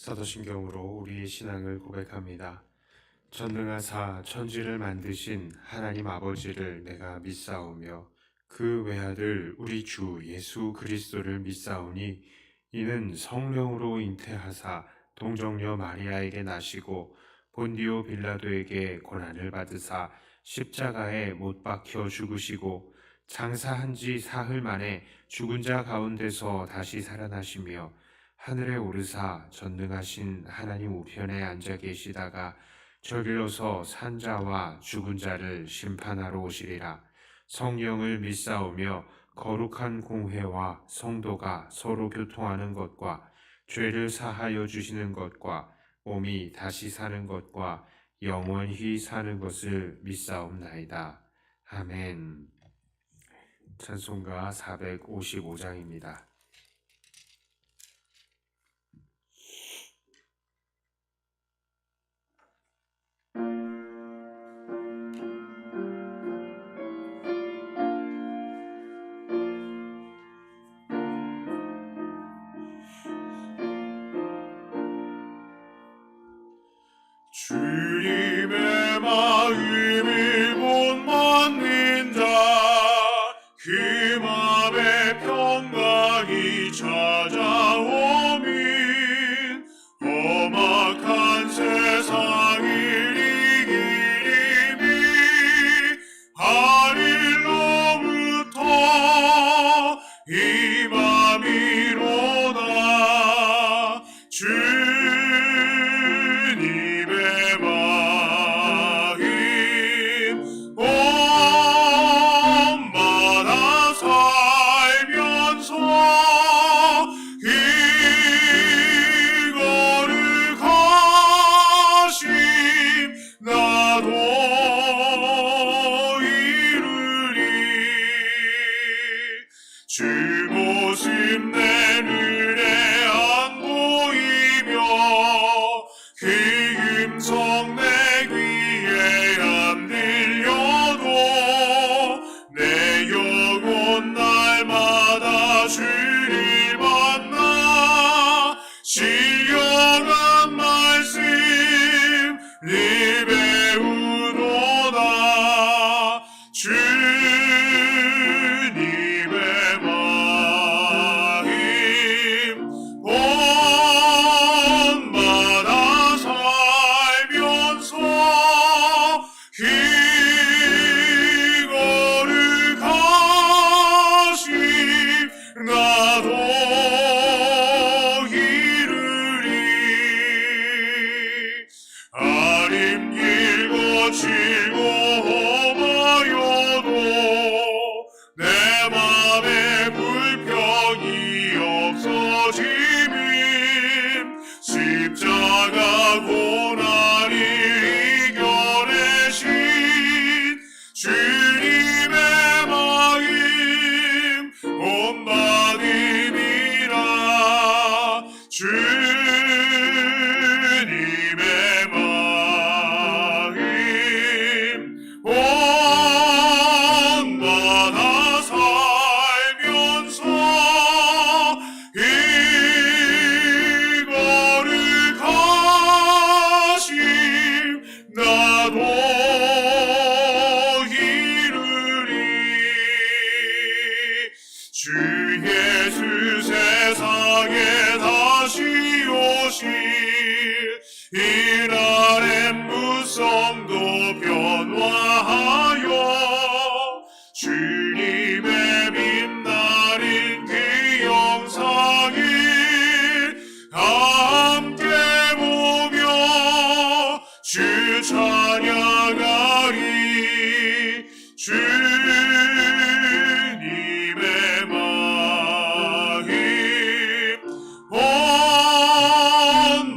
사도신경으로 우리의 신앙을 고백합니다. 전능하사 천지를 만드신 하나님 아버지를 내가 믿사오며 그 외아들 우리 주 예수 그리스도를 믿사오니 이는 성령으로 잉태하사 동정녀 마리아에게 나시고 본디오 빌라도에게 고난을 받으사 십자가에 못 박혀 죽으시고 장사한 지 사흘 만에 죽은 자 가운데서 다시 살아나시며 하늘에 오르사 전능하신 하나님 우편에 앉아 계시다가 저리로서 산자와 죽은 자를 심판하러 오시리라. 성령을 믿사오며 거룩한 공회와 성도가 서로 교통하는 것과 죄를 사하여 주시는 것과 몸이 다시 사는 것과 영원히 사는 것을 믿사옵나이다. 아멘. 찬송가 455장입니다. 주님의 마음을 못 맞는 자, 그 맘에 평강이 찾아오면 험악한 세상을 이기리니 하늘로부터 임함이로다. 본받아 살면서 이거를 가심 나도 이루리. 주 모습 내 눈에 안 보이며 그 음성 내 귀에 안 들려도 내 영혼 날마다 주를 만나 신령한 말씀을 배우노다. 주님의 마음 본받아 살면서 이거를 가심 나도 이루리. 아림 길고 즐거워하여도 내 맘에 불평이 없어짐은 십자가 고난을 이겨내신 주님의 마음 본받음이라. 주님의 마음 본받아 살면서 이거를 가심 나도 이루리. 주 예수 세상에 다시 오실 이날엔 무성도 변화하여 주님의 빛나는 그 영상을 함께 보며 주 찬양하리. 주님의 마음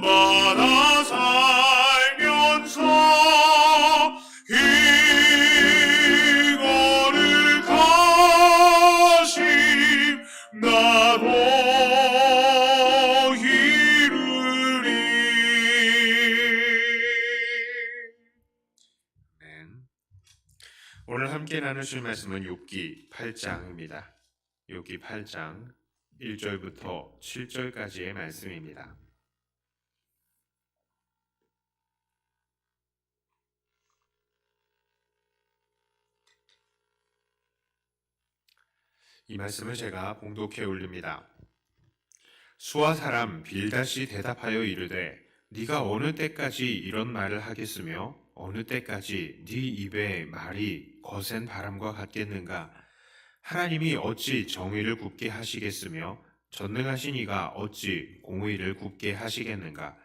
본받아 살면서 이거를 가심 나도 이루리. 오늘 함께 나누실 말씀은 욥기 8장입니다. 욥기 8장 1절부터 7절까지의 말씀입니다. 이 말씀을 제가 봉독해 올립니다. 수아 사람 빌닷이 대답하여 이르되 네가 어느 때까지 이런 말을 하겠으며 어느 때까지 네 입의 말이 거센 바람과 같겠는가? 하나님이 어찌 정의를 굽게 하시겠으며 전능하신 이가 어찌 공의를 굽게 하시겠는가?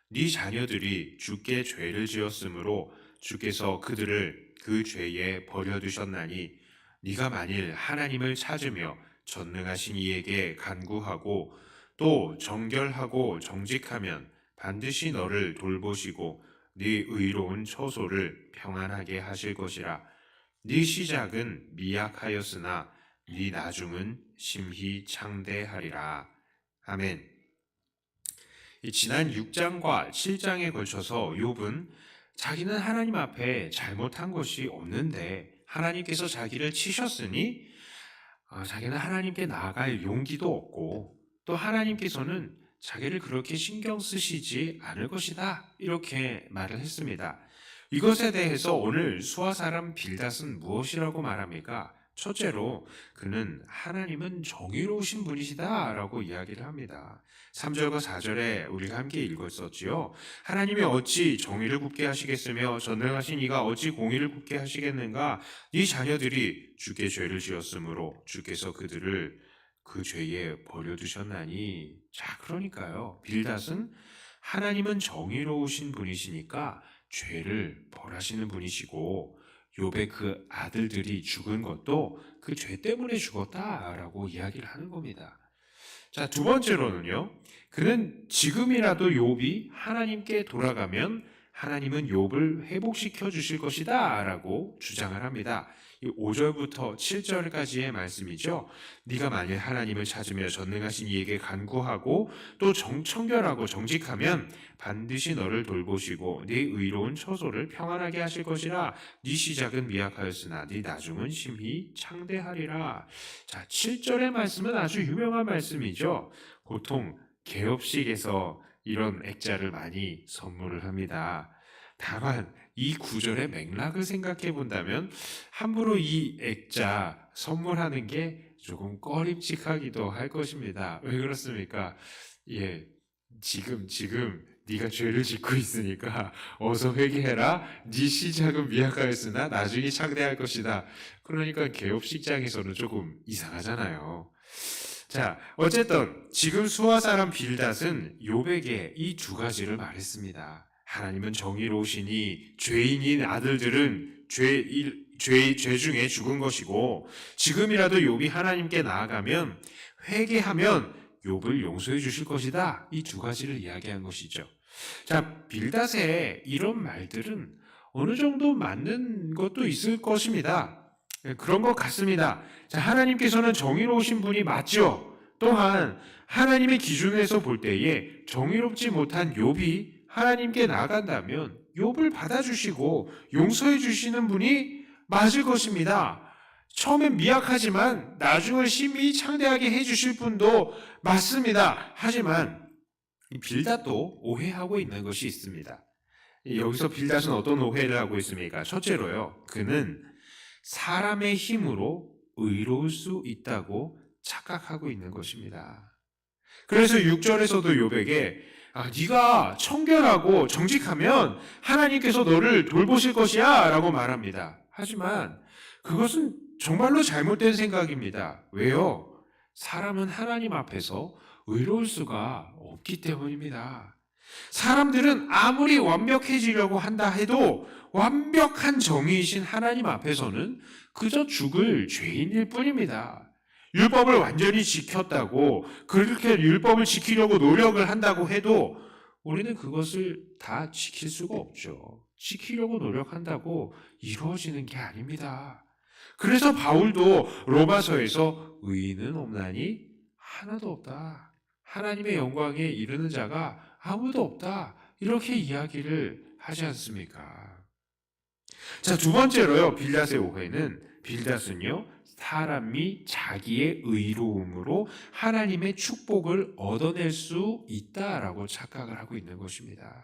네 자녀들이 주께 죄를 지었으므로 주께서 그들을 그 죄에 버려두셨나니 네가 만일 하나님을 찾으며 전능하신 이에게 간구하고 또 정결하고 정직하면 반드시 너를 돌보시고 네 의로운 처소를 평안하게 하실 것이라. 네 시작은 미약하였으나 네 나중은 심히 창대하리라. 아멘. 지난 6장과 7장에 걸쳐서 욥은 자기는 하나님 앞에 잘못한 것이 없는데 하나님께서 자기를 치셨으니 자기는 하나님께 나아갈 용기도 없고 또 하나님께서는 자기를 그렇게 신경 쓰시지 않을 것이다, 이렇게 말을 했습니다. 이것에 대해서 오늘 수아 사람 빌닷은 무엇이라고 말합니까? 첫째로 그는 하나님은 정의로우신 분이시다 라고 이야기를 합니다. 3절과 4절에 우리가 함께 읽었었지요. 하나님이 어찌 정의를 굽게 하시겠으며 전능하신 이가 어찌 공의를 굽게 하시겠는가? 네 자녀들이 주께 죄를 지었으므로 주께서 그들을 그 죄에 버려두셨나니. 자, 그러니까요, 빌닷은 하나님은 정의로우신 분이시니까 죄를 벌하시는 분이시고 욥의 그 아들들이 죽은 것도 그 죄 때문에 죽었다라고 이야기를 하는 겁니다. 자, 두 번째로는요, 그는 지금이라도 욥이 하나님께 돌아가면 하나님은 욥을 회복시켜 주실 것이다 라고 주장을 합니다. 5절부터 7절까지의 말씀이죠. 네가 만일 하나님을 찾으며 전능하신 이에게 간구하고 또 청결하고 정직하면 반드시 너를 돌보시고 네 의로운 처소를 평안하게 하실 것이라. 네 시작은 미약하였으나 네 나중은 심히 창대하리라. 자, 7절의 말씀은 아주 유명한 말씀이죠. 보통 개업식에서 이런 액자를 많이 선물을 합니다. 다만 이 구절의 맥락을 생각해 본다면 함부로 이 액자 선물하는 게 조금 꺼림칙하기도 할 것입니다. 왜 그렇습니까? 지금 네가 죄를 짓고 있으니까 어서 회개해라. 네 시작은 미약하였으나 나중에 창대할 것이다. 그러니까 개업식장에서는 조금 이상하잖아요. 자, 어쨌든 지금 수아 사람 빌닷은 욥에게 이 두 가지를 말했습니다. 하나님은 정의로우시니 죄인인 아들들은 죄 중에 죽은 것이고 지금이라도 욥이 하나님께 나아가면 회개하면 욥을 용서해 주실 것이다. 이 두 가지를 이야기한 것이죠. 자, 빌닷의 이런 말들은 어느 정도 맞는 것도 있을 것입니다. 그런 것 같습니다. 자, 하나님께서는 정의로우신 분이 맞죠. 또한 하나님의 기준에서 볼 때에 정의롭지 못한 욥이 하나님께 나간다면 욥을 받아주시고 용서해 주시는 분이 맞을 것입니다. 처음엔 미약하지만 나중을 심히 창대하게 해주실 분도 맞습니다. 하지만 빌닷도 오해하고 있는 것이 있습니다. 여기서 빌닷은 어떤 오해를 하고 있습니까? 첫째로요, 그는 사람의 힘으로 의로울 수 있다고 착각하고 있는 것입니다. 그래서 6절에서도 욥에게 네가 청결하고 정직하면 하나님께서 너를 돌보실 것이야 라고 말합니다. 하지만 그것은 정말로 잘못된 생각입니다. 왜요? 사람은 하나님 앞에서 의로울 수가 없기 때문입니다. 사람들은 아무리 완벽해지려고 한다 해도 완벽한 정의이신 하나님 앞에서는 그저 죽을 죄인일 뿐입니다. 율법을 완전히 지켰다고, 그렇게 율법을 지키려고 노력을 한다고 해도 우리는 그것을 다 지킬 수가 없죠. 지키려고 노력한다고 이루어지는 게 아닙니다. 그래서 바울도 로마서에서 의인은 없나니 하나도 없다. 하나님의 영광에 이르는 자가 아무도 없다. 이렇게 이야기를 하지 않습니까? 자, 두 번째로요, 빌닷의 오해는, 빌닷은요, 사람이 자기의 의로움으로 하나님의 축복을 얻어낼 수 있다라고 착각을 하고 있는 것입니다.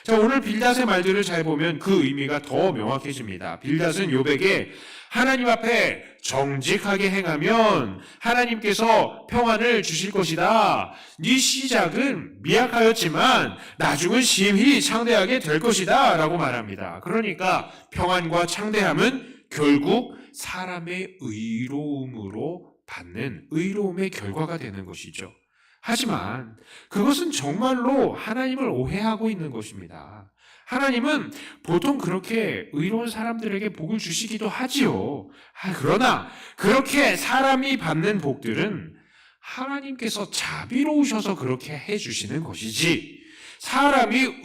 자, 오늘 빌닷의 말들을 잘 보면 그 의미가 더 명확해집니다. 빌닷은 욥에게 하나님 앞에 정직하게 행하면 하나님께서 평안을 주실 것이다. 네 시작은 미약하였지만 나중은 심히 창대하게 될 것이다 라고 말합니다. 그러니까 평안과 창대함은 결국 사람의 의로움으로 받는 의로움의 결과가 되는 것이죠. 하지만 그것은 정말로 하나님을 오해하고 있는 것입니다. 하나님은 보통 그렇게 의로운 사람들에게 복을 주시기도 하지요. 그러나 그렇게 사람이 받는 복들은 하나님께서 자비로우셔서 그렇게 해주시는 것이지, 사람이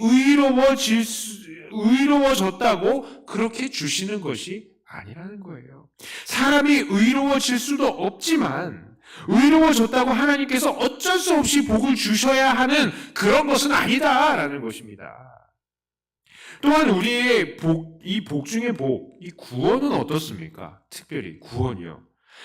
의로워졌다고 그렇게 주시는 것이 아니라는 거예요. 사람이 의로워질 수도 없지만 의로워졌다고 하나님께서 어쩔 수 없이 복을 주셔야 하는 그런 것은 아니다라는 것입니다. 또한 우리의 이 복 중의 복, 이 구원은 어떻습니까? 특별히 구원이요.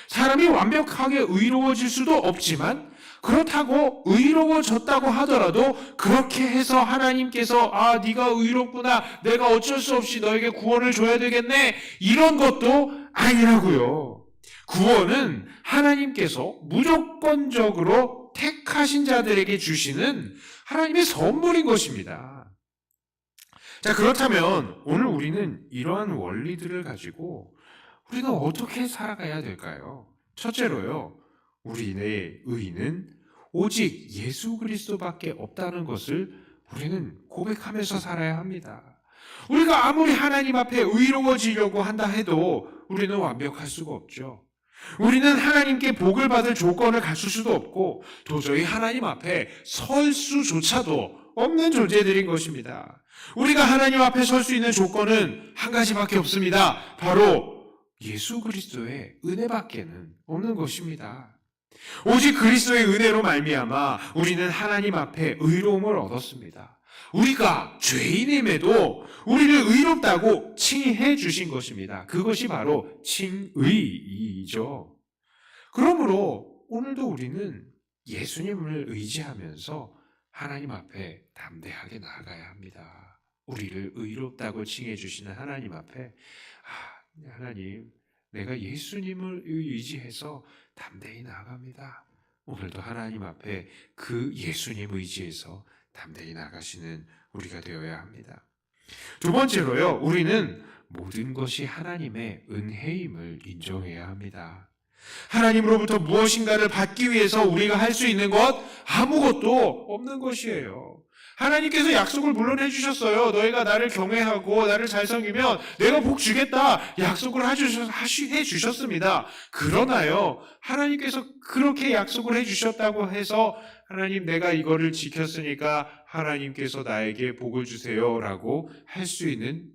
사람이 완벽하게 의로워질 수도 없지만 그렇다고 의로워졌다고 하더라도 그렇게 해서 하나님께서 네가 의롭구나, 내가 어쩔 수 없이 너에게 구원을 줘야 되겠네, 이런 것도 아니라고요. 구원은 하나님께서 무조건적으로 택하신 자들에게 주시는 하나님의 선물인 것입니다. 자, 그렇다면 오늘 우리는 이러한 원리들을 가지고 우리가 어떻게 살아가야 될까요? 첫째로요, 우리의 의는 오직 예수 그리스도밖에 없다는 것을 우리는 고백하면서 살아야 합니다. 우리가 아무리 하나님 앞에 의로워지려고 한다 해도 우리는 완벽할 수가 없죠. 우리는 하나님께 복을 받을 조건을 갖출 수도 없고 도저히 하나님 앞에 설 수조차도 없는 존재들인 것입니다. 우리가 하나님 앞에 설 수 있는 조건은 한 가지밖에 없습니다. 바로 예수 그리스도의 은혜밖에는 없는 것입니다. 오직 그리스도의 은혜로 말미암아 우리는 하나님 앞에 의로움을 얻었습니다. 우리가 죄인임에도 우리를 의롭다고 칭해 주신 것입니다. 그것이 바로 칭의이죠. 그러므로 오늘도 우리는 예수님을 의지하면서 하나님 앞에 담대하게 나아가야 합니다. 우리를 의롭다고 칭해 주시는 하나님 앞에 하나님, 내가 예수님을 의지해서 담대히 나아갑니다. 오늘도 하나님 앞에 그 예수님 의지해서 담대히 나가시는 우리가 되어야 합니다. 두 번째로요, 우리는 모든 것이 하나님의 은혜임을 인정해야 합니다. 하나님으로부터 무엇인가를 받기 위해서 우리가 할 수 있는 것 아무것도 없는 것이에요. 하나님께서 약속을 물론 해주셨어요. 너희가 나를 경외하고 나를 잘 섬기면 내가 복 주겠다 약속을 해주셨습니다. 그러나요, 하나님께서 그렇게 약속을 해주셨다고 해서 하나님, 내가 이거를 지켰으니까 하나님께서 나에게 복을 주세요 라고 할 수 있는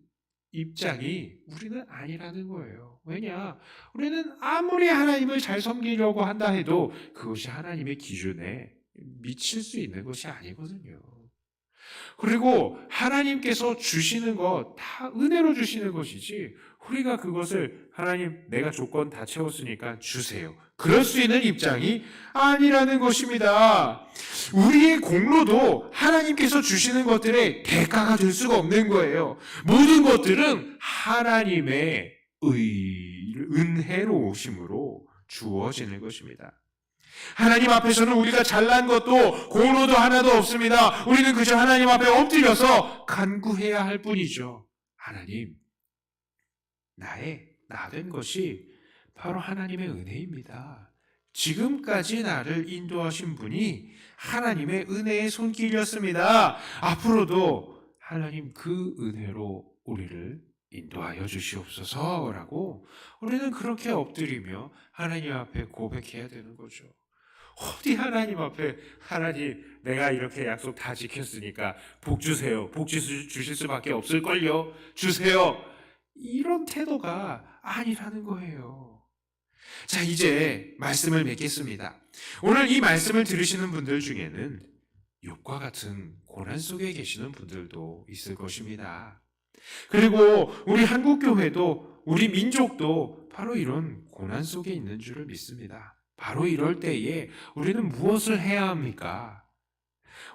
입장이 우리는 아니라는 거예요. 왜냐? 우리는 아무리 하나님을 잘 섬기려고 한다 해도 그것이 하나님의 기준에 미칠 수 있는 것이 아니거든요. 그리고 하나님께서 주시는 것 다 은혜로 주시는 것이지, 우리가 그것을 하나님, 내가 조건 다 채웠으니까 주세요, 그럴 수 있는 입장이 아니라는 것입니다. 우리의 공로도 하나님께서 주시는 것들의 대가가 될 수가 없는 거예요. 모든 것들은 하나님의 은혜로우심으로 주어지는 것입니다. 하나님 앞에서는 우리가 잘난 것도 공로도 하나도 없습니다. 우리는 그저 하나님 앞에 엎드려서 간구해야 할 뿐이죠. 하나님, 나 된 것이 바로 하나님의 은혜입니다. 지금까지 나를 인도하신 분이 하나님의 은혜의 손길이었습니다. 앞으로도 하나님 그 은혜로 우리를 인도하여 주시옵소서라고 우리는 그렇게 엎드리며 하나님 앞에 고백해야 되는 거죠. 어디 하나님 앞에, 하나님, 내가 이렇게 약속 다 지켰으니까 복 주세요, 복 주실 수밖에 없을걸요, 주세요, 이런 태도가 아니라는 거예요. 자, 이제 말씀을 맺겠습니다. 오늘 이 말씀을 들으시는 분들 중에는 욥과 같은 고난 속에 계시는 분들도 있을 것입니다. 그리고 우리 한국교회도, 우리 민족도 바로 이런 고난 속에 있는 줄을 믿습니다. 바로 이럴 때에 우리는 무엇을 해야 합니까?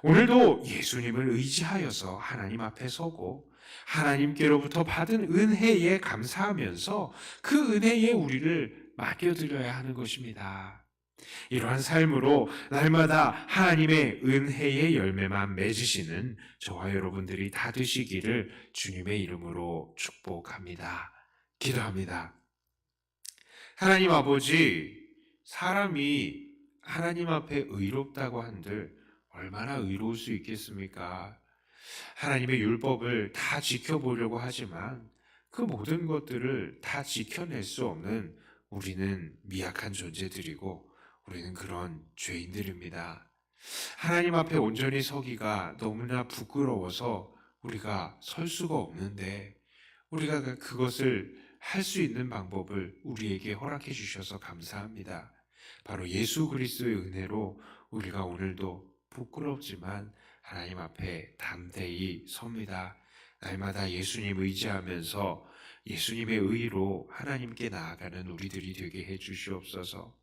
오늘도 예수님을 의지하여서 하나님 앞에 서고 하나님께로부터 받은 은혜에 감사하면서 그 은혜에 우리를 맡겨드려야 하는 것입니다. 이러한 삶으로 날마다 하나님의 은혜의 열매만 맺으시는 저와 여러분들이 다 되시기를 주님의 이름으로 축복합니다. 기도합니다. 하나님 아버지, 사람이 하나님 앞에 의롭다고 한들 얼마나 의로울 수 있겠습니까? 하나님의 율법을 다 지켜보려고 하지만 그 모든 것들을 다 지켜낼 수 없는 우리는 미약한 존재들이고 우리는 그런 죄인들입니다. 하나님 앞에 온전히 서기가 너무나 부끄러워서 우리가 설 수가 없는데 우리가 그것을 할 수 있는 방법을 우리에게 허락해 주셔서 감사합니다. 바로 예수 그리스도의 은혜로 우리가 오늘도 부끄럽지만 하나님 앞에 담대히 섭니다. 날마다 예수님 의지하면서 예수님의 의로 하나님께 나아가는 우리들이 되게 해 주시옵소서.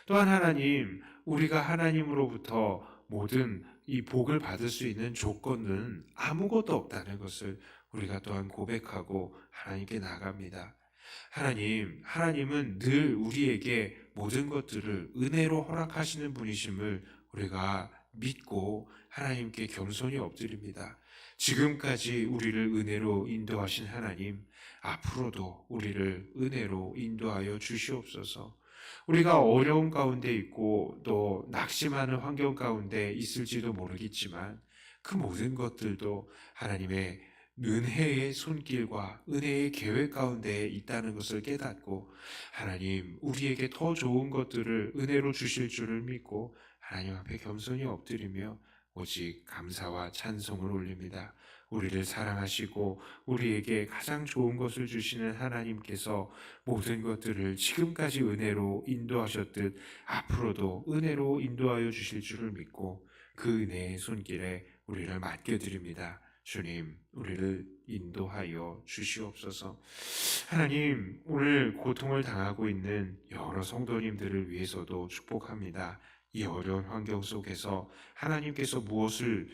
또한 하나님, 우리가 하나님으로부터 모든 이 복을 받을 수 있는 조건은 아무것도 없다는 것을 우리가 또한 고백하고 하나님께 나아갑니다. 하나님은 늘 우리에게 모든 것들을 은혜로 허락하시는 분이심을 우리가 믿고 하나님께 겸손히 엎드립니다. 지금까지 우리를 은혜로 인도하신 하나님, 앞으로도 우리를 은혜로 인도하여 주시옵소서. 우리가 어려움 가운데 있고 또 낙심하는 환경 가운데 있을지도 모르겠지만 그 모든 것들도 하나님의 은혜의 손길과 은혜의 계획 가운데 있다는 것을 깨닫고 하나님, 우리에게 더 좋은 것들을 은혜로 주실 줄을 믿고 하나님 앞에 겸손히 엎드리며 오직 감사와 찬송을 올립니다. 우리를 사랑하시고 우리에게 가장 좋은 것을 주시는 하나님께서 모든 것들을 지금까지 은혜로 인도하셨듯 앞으로도 은혜로 인도하여 주실 줄을 믿고 그 은혜의 손길에 우리를 맡겨드립니다. 주님, 우리를 인도하여 주시옵소서. 하나님, 오늘 고통을 당하고 있는 여러 성도님들을 위해서도 축복합니다. 이 어려운 환경 속에서 하나님께서 무엇을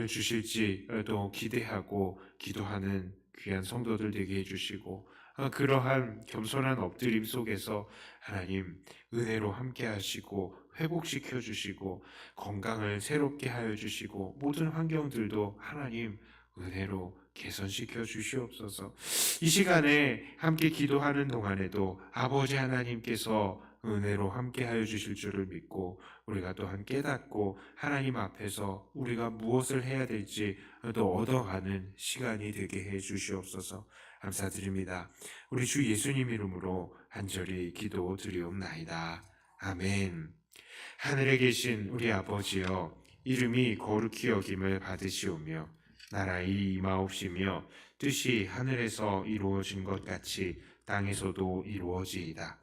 주실지 또 기대하고 기도하는 귀한 성도들 되게 해주시고 그러한 겸손한 엎드림 속에서 하나님 은혜로 함께 하시고 회복시켜 주시고 건강을 새롭게 하여 주시고 모든 환경들도 하나님 은혜로 개선시켜 주시옵소서. 이 시간에 함께 기도하는 동안에도 아버지 하나님께서 은혜로 함께 하여 주실 줄을 믿고 우리가 또한 깨닫고 하나님 앞에서 우리가 무엇을 해야 될지 또 얻어가는 시간이 되게 해 주시옵소서. 감사드립니다. 우리 주 예수님 이름으로 간절히 기도 드리옵나이다. 아멘. 하늘에 계신 우리 아버지여, 이름이 거룩히 여김을 받으시오며 나라의 임하옵시며 뜻이 하늘에서 이루어진 것 같이 땅에서도 이루어지이다.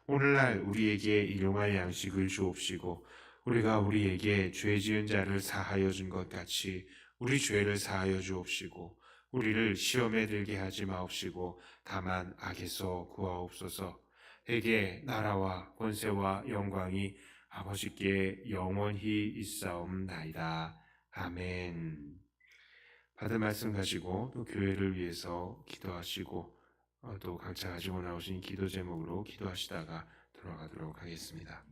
오늘날 우리에게 일용할 양식을 주옵시고 우리가 우리에게 죄 지은 자를 사하여 준 것 같이 우리 죄를 사하여 주옵시고 우리를 시험에 들게 하지 마옵시고 다만 악에서 구하옵소서. 대개 나라와 권세와 영광이 아버지께 영원히 있사옵나이다. 아멘. 받은 말씀 가지고 또 교회를 위해서 기도하시고 또 각자 가지고 나오신 기도 제목으로 기도하시다가 돌아가도록 하겠습니다.